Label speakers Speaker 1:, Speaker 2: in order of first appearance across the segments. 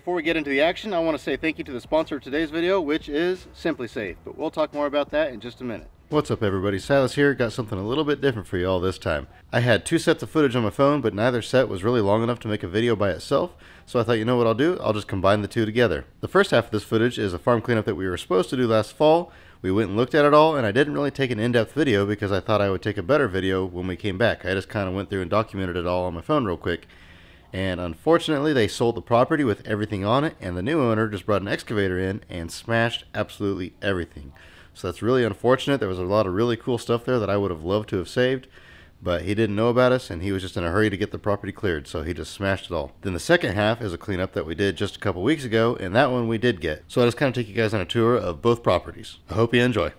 Speaker 1: before we get into the action, I want to say thank you to the sponsor of today's video, which is Simply Safe, but we'll talk more about that in just a minute. What's up everybody, Silas here. Got something a little bit different for you all this time. I had two sets of footage on my phone, but neither set was really long enough to make a video by itself, so I thought, you know what I'll do? I'll just combine the two together. The first half of this footage is a farm cleanup that we were supposed to do last fall. We went and looked at it all, and I didn't really take an in-depth video because I thought I would take a better video when we came back. I just kind of went through and documented it all on my phone real quick. And unfortunately, they sold the property with everything on it, and the new owner just brought an excavator in and smashed absolutely everything. So that's really unfortunate. There was a lot of really cool stuff there that I would have loved to have saved, but he didn't know about us, and he was just in a hurry to get the property cleared, so he just smashed it all. Then the second half is a cleanup that we did just a couple weeks ago, and that one we did get. So I'll just kind of take you guys on a tour of both properties. I hope you enjoy.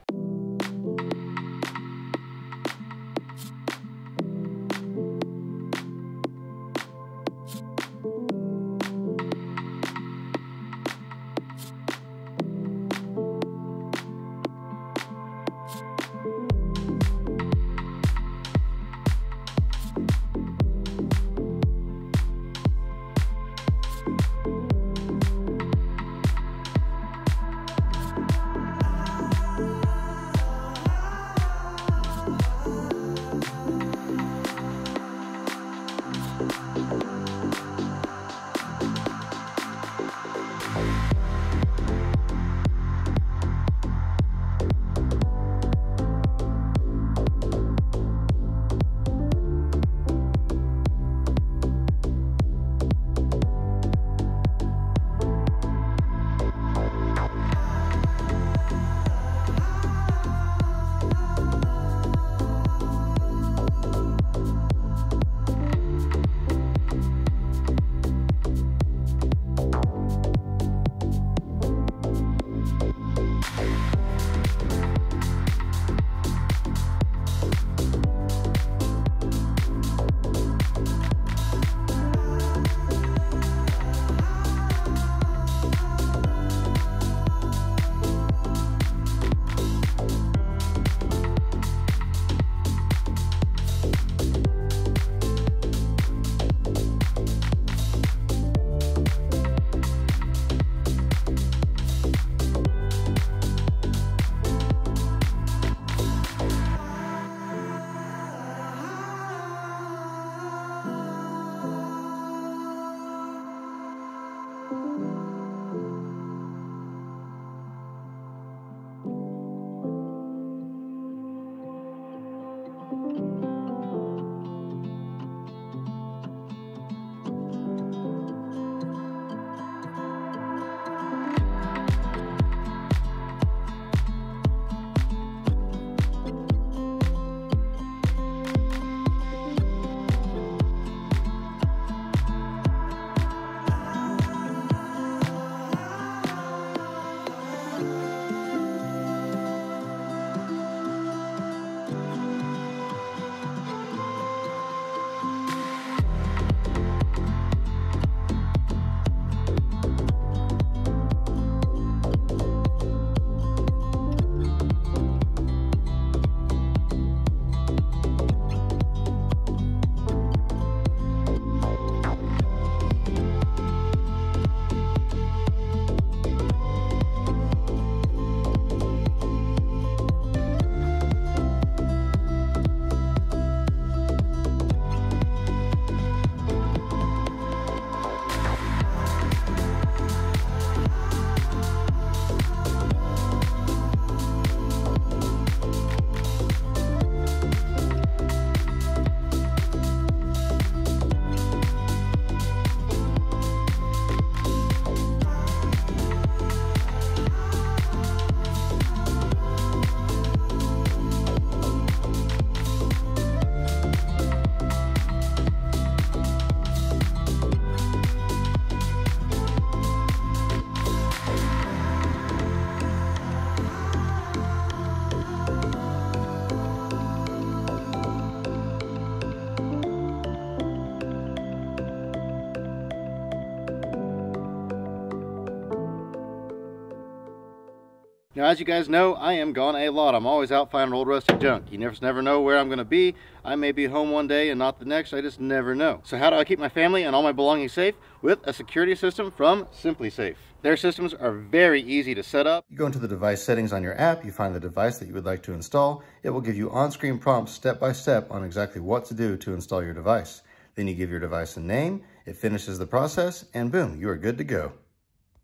Speaker 1: Now, as you guys know, I am gone a lot. I'm always out finding old rusty junk. You never know where I'm going to be. I may be home one day and not the next. I just never know. So how do I keep my family and all my belongings safe? With a security system from SimpliSafe. Their systems are very easy to set up. You go into the device settings on your app, you find the device that you would like to install. It will give you on-screen prompts step by step on exactly what to do to install your device. Then you give your device a name, it finishes the process, and boom, you are good to go.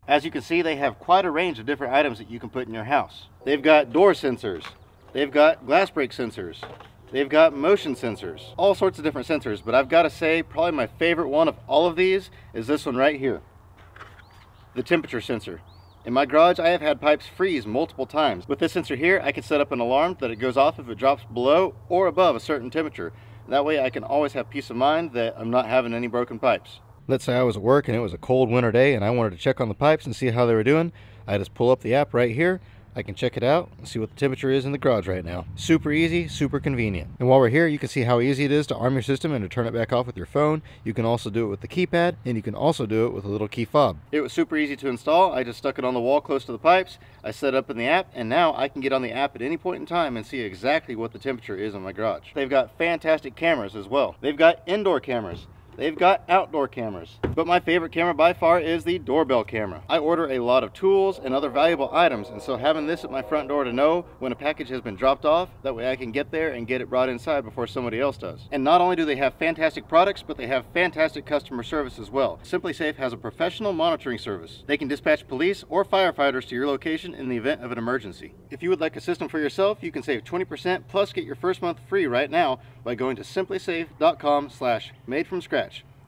Speaker 1: As you can see, they have quite a range of different items that you can put in your house. They've got door sensors, they've got glass break sensors, they've got motion sensors, all sorts of different sensors, but I've got to say probably my favorite one of all of these is this one right here, the temperature sensor. In my garage, I have had pipes freeze multiple times. With this sensor here, I can set up an alarm that it goes off if it drops below or above a certain temperature. That way I can always have peace of mind that I'm not having any broken pipes. Let's say I was at work and it was a cold winter day and I wanted to check on the pipes and see how they were doing. I just pull up the app right here. I can check it out and see what the temperature is in the garage right now. Super easy, super convenient. And while we're here, you can see how easy it is to arm your system and to turn it back off with your phone. You can also do it with the keypad, and you can also do it with a little key fob. It was super easy to install. I just stuck it on the wall close to the pipes. I set it up in the app, and now I can get on the app at any point in time and see exactly what the temperature is in my garage. They've got fantastic cameras as well. They've got indoor cameras. They've got outdoor cameras, but my favorite camera by far is the doorbell camera. I order a lot of tools and other valuable items, and so having this at my front door to know when a package has been dropped off, that way I can get there and get it brought inside before somebody else does. And not only do they have fantastic products, but they have fantastic customer service as well. SimpliSafe has a professional monitoring service. They can dispatch police or firefighters to your location in the event of an emergency. If you would like a system for yourself, you can save 20% plus get your first month free right now by going to simplisafe.com/made-from-scratch.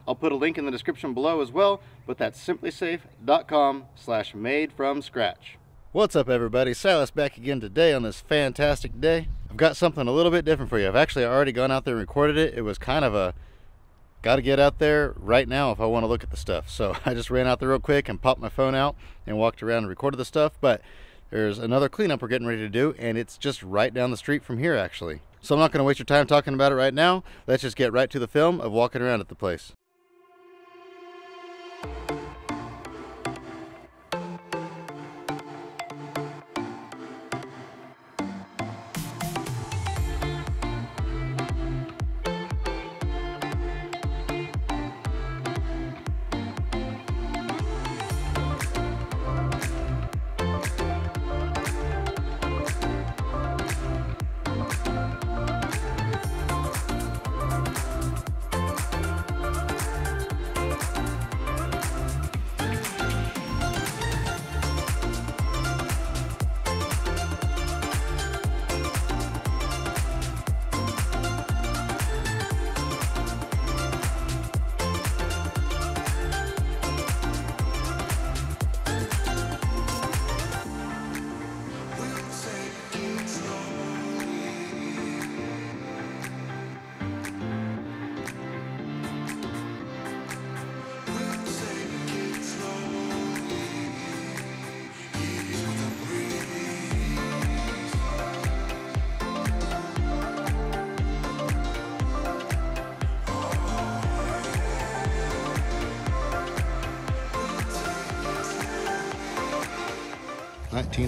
Speaker 1: I'll put a link in the description below as well, but that's simplisafe.com/made-from-scratch. What's up, everybody? Silas back again today on this fantastic day. I've got something a little bit different for you. I've actually already gone out there and recorded it. It was kind of a gotta get out there right now if I want to look at the stuff. So I just ran out there real quick and popped my phone out and walked around and recorded the stuff, but there's another cleanup we're getting ready to do, and it's just right down the street from here actually. So I'm not going to waste your time talking about it right now. Let's just get right to the film of walking around at the place.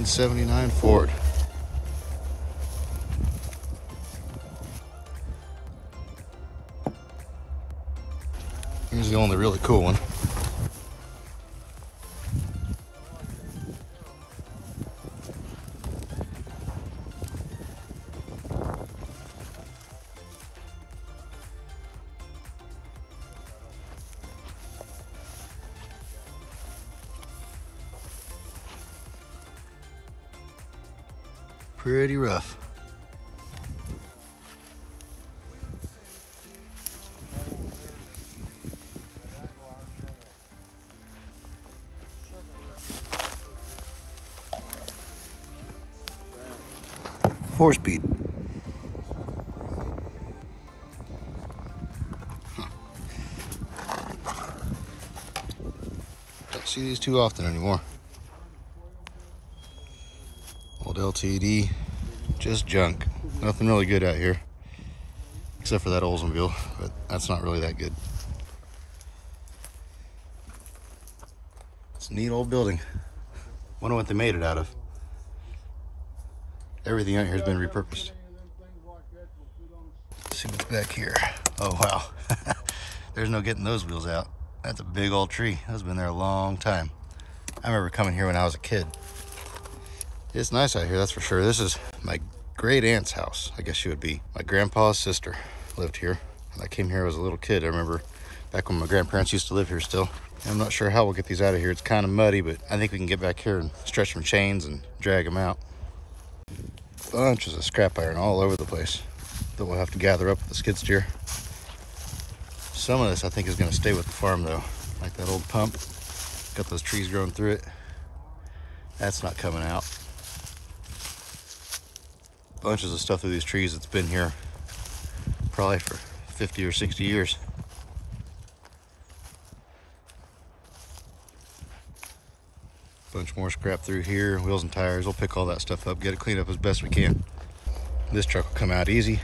Speaker 1: '79 Ford. Here's the only really cool one. Pretty rough. Four-speed. Don't see these too often anymore. Old LTD, just junk. Nothing really good out here, except for that Oldsmobile, but that's not really that good. It's a neat old building. Wonder what they made it out of. Everything out here has been repurposed. Let's see what's back here. Oh, wow. There's no getting those wheels out. That's a big old tree. That's been there a long time. I remember coming here when I was a kid. It's nice out here, that's for sure. This is my great aunt's house, I guess she would be. My grandpa's sister lived here. And I came here as a little kid. I remember back when my grandparents used to live here still. I'm not sure how we'll get these out of here. It's kind of muddy, but I think we can get back here and stretch some chains and drag them out. Bunches of scrap iron all over the place that we'll have to gather up with the skid steer. Some of this I think is going to stay with the farm though. Like that old pump. Got those trees growing through it. That's not coming out. Bunches of stuff through these trees that's been here probably for 50 or 60 years. Bunch more scrap through here, wheels and tires. We'll pick all that stuff up, get it cleaned up as best we can. This truck will come out easy.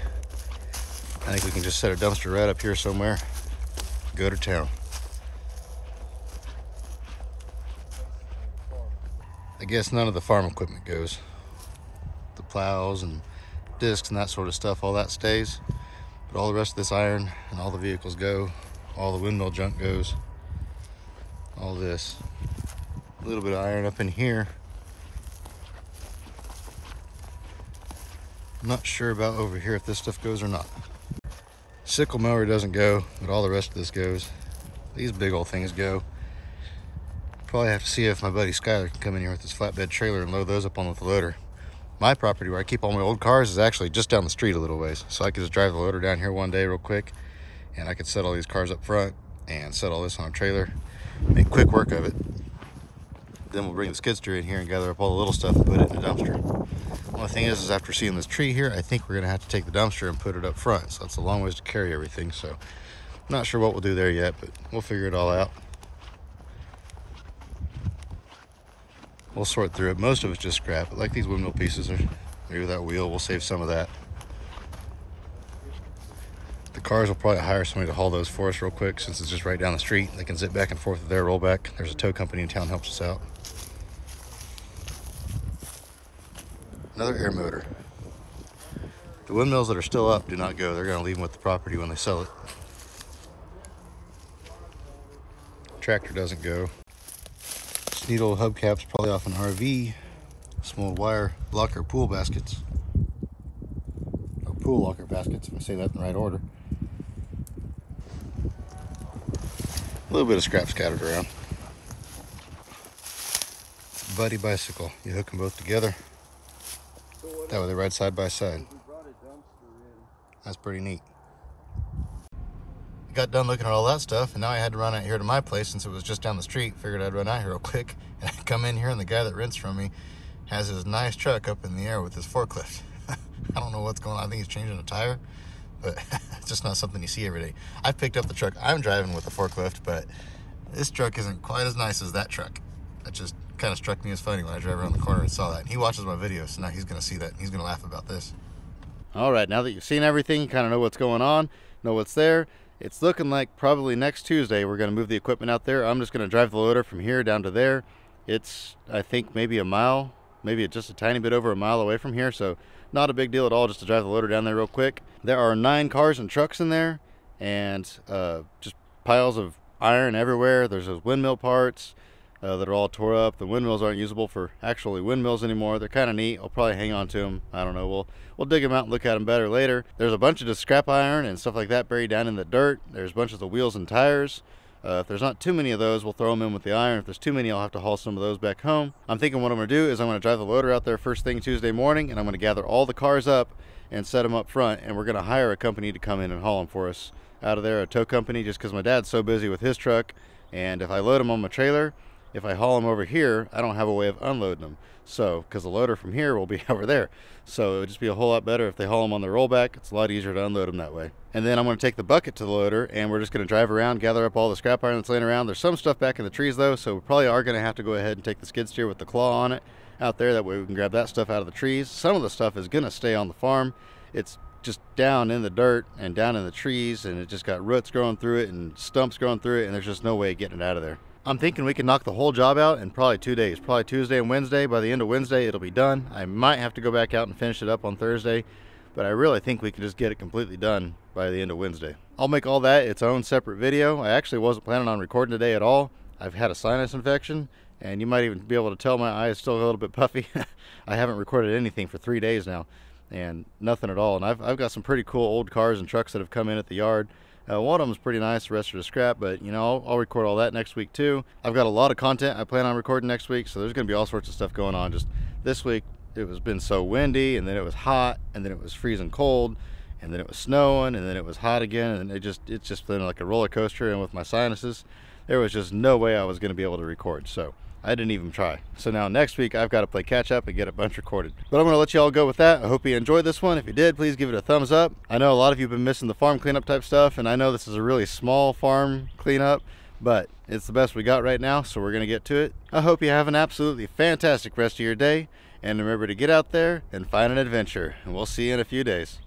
Speaker 1: I think we can just set a dumpster right up here somewhere, go to town. I guess none of the farm equipment goes. The plows and discs and that sort of stuff, all that stays. But all the rest of this iron and all the vehicles go. All the windmill junk goes. All this. A little bit of iron up in here. I'm not sure about over here if this stuff goes or not. Sickle mower doesn't go, but all the rest of this goes. These big old things go. Probably have to see if my buddy Skyler can come in here with his flatbed trailer and load those up on with the loader. My property where I keep all my old cars is actually just down the street a little ways. So I could just drive the loader down here one day real quick and I could set all these cars up front and set all this on a trailer, make quick work of it. Then we'll bring the skid steer in here and gather up all the little stuff and put it in the dumpster. Only thing is after seeing this tree here, I think we're gonna have to take the dumpster and put it up front. So that's a long ways to carry everything. So I'm not sure what we'll do there yet, but we'll figure it all out. We'll sort through it. Most of it's just scrap, but like these windmill pieces are, maybe that wheel, we'll save some of that. The cars will probably hire somebody to haul those for us real quick since it's just right down the street. They can zip back and forth with their rollback. There's a tow company in town that helps us out. Another air motor. The windmills that are still up do not go. They're going to leave them with the property when they sell it. Tractor doesn't go. This neat old hubcap's probably off an RV. Some old wire locker pool baskets. Or pool locker baskets, if I say that in the right order. A little bit of scrap scattered around. Buddy bicycle. You hook them both together. That way they ride side by side. That's pretty neat. Got done looking at all that stuff, and now I had to run out here to my place since it was just down the street. Figured I'd run out here real quick. And I come in here, and the guy that rents from me has his nice truck up in the air with his forklift. I don't know what's going on. I think he's changing a tire, but it's just not something you see every day. I picked up the truck I'm driving with the forklift, but this truck isn't quite as nice as that truck. That just kind of struck me as funny when I drove around the corner and saw that. And he watches my videos, so now he's going to see that and he's going to laugh about this. All right, now that you've seen everything, you kind of know what's going on, know what's there. It's looking like probably next Tuesday we're going to move the equipment out there. I'm just going to drive the loader from here down to there. It's, I think, maybe a mile, maybe just a tiny bit over a mile away from here, so not a big deal at all just to drive the loader down there real quick. There are 9 cars and trucks in there, and just piles of iron everywhere. There's those windmill parts that are all tore up. The windmills aren't usable for actually windmills anymore. They're kind of neat. I'll probably hang on to them. I don't know. We'll dig them out and look at them better later. There's a bunch of just scrap iron and stuff like that buried down in the dirt. There's bunches of wheels and tires. If there's not too many of those, we'll throw them in with the iron. If there's too many, I'll have to haul some of those back home. I'm thinking what I'm going to do is I'm going to drive the loader out there first thing Tuesday morning, and I'm going to gather all the cars up and set them up front, and we're going to hire a company to come in and haul them for us out of there, a tow company, just because my dad's so busy with his truck. And if I load them on my trailer, if I haul them over here, I don't have a way of unloading them. So, because the loader from here will be over there. So it would just be a whole lot better if they haul them on the rollback. It's a lot easier to unload them that way. And then I'm going to take the bucket to the loader, and we're just going to drive around, gather up all the scrap iron that's laying around. There's some stuff back in the trees though, so we probably are going to have to go ahead and take the skid steer with the claw on it out there. That way we can grab that stuff out of the trees. Some of the stuff is going to stay on the farm. It's just down in the dirt and down in the trees, and it just got roots growing through it and stumps growing through it, and there's just no way of getting it out of there. I'm thinking we can knock the whole job out in probably 2 days, probably Tuesday and Wednesday. By the end of Wednesday, it'll be done. I might have to go back out and finish it up on Thursday, but I really think we can just get it completely done by the end of Wednesday. I'll make all that its own separate video. I actually wasn't planning on recording today at all. I've had a sinus infection, and you might even be able to tell my eye is still a little bit puffy. I haven't recorded anything for 3 days now, and nothing at all. And I've got some pretty cool old cars and trucks that have come in at the yard. One of them is pretty nice, the rest are to scrap, but you know, I'll record all that next week too. I've got a lot of content I plan on recording next week, so there's going to be all sorts of stuff going on. Just this week, it was been so windy, and then it was hot, and then it was freezing cold, and then it was snowing, and then it was hot again, and it's just been like a roller coaster. And with my sinuses, there was just no way I was going to be able to record, so I didn't even try. So now next week I've got to play catch up and get a bunch recorded. But I'm going to let you all go with that. I hope you enjoyed this one. If you did, please give it a thumbs up. I know a lot of you have been missing the farm cleanup type stuff, and I know this is a really small farm cleanup, but it's the best we got right now, so we're going to get to it. I hope you have an absolutely fantastic rest of your day, and remember to get out there and find an adventure, and we'll see you in a few days.